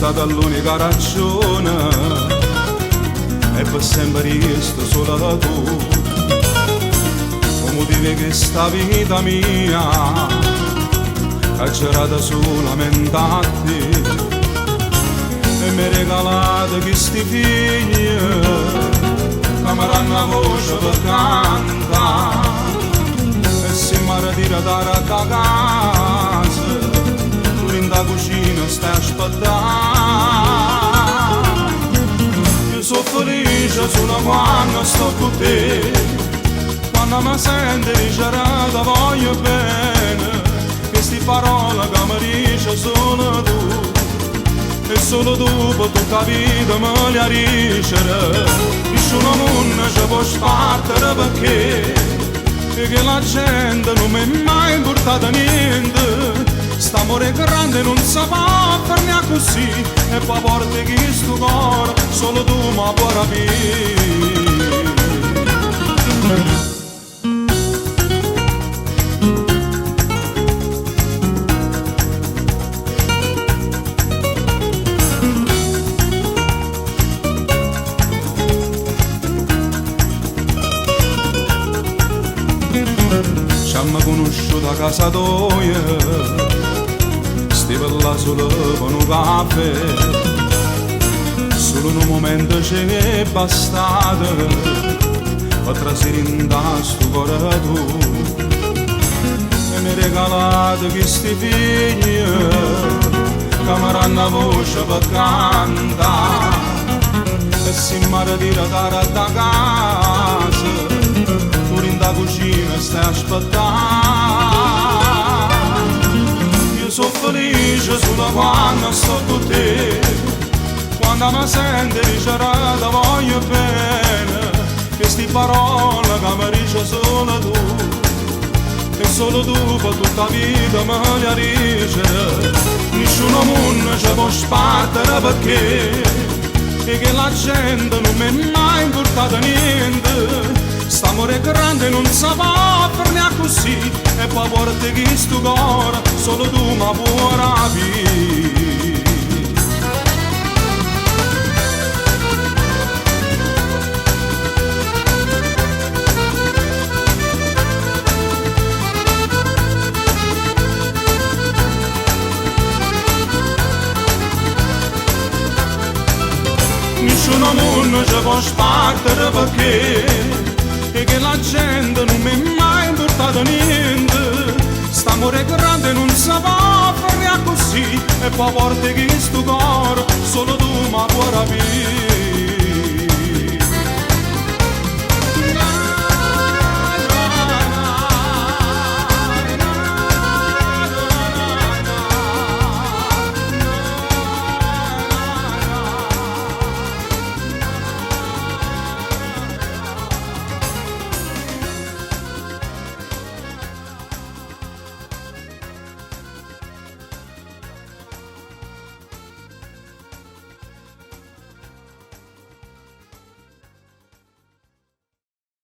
stata l'unica ragione e per sempre resto solo tu. Come dire che sta vita mia è girata solamente a te e mi regalate questi figli che mi danno la voce per cantare e se mi ritira da casa tu in da cucina stai aspettando. Io sono felice solo quando sto con te, quando mi senti dicerata voglio bene, queste parole che mi dice sono tu e solo tu per tutta la vita me le ricere. Nessuno mondo ci può spartere perché che la gente non mi è mai portato niente. St'amore grande non si può fare così e poi porti che sto cuore solo tu mi puoi rapire. Ci hanno conosciuto a casa tua, stiamo là solo per un caffè, solo un momento ci è bastato per trasire in sto cuore tu e mi regalate questi figli che mi danno la voce per cantare e se mi ritira da casa da cucina stai aspettando. Io sono felice solo quando sto con te, quando mi senti dicerata voglio bene, queste parole che mi dice solo tu e solo tu per tutta la vita me le ricere. Nessuno mondo ci può spartere perché che la gente non mi è mai portato niente. St'amore grande non si può fare così e poi porti che sto cuore solo tu mi puoi rapire. Nessuno mondo ci può spartere perché che la gente non mi è mai portato niente. St'amore grande non si può fare così e poi porti che sto cuore solo tu mi puoi rapire.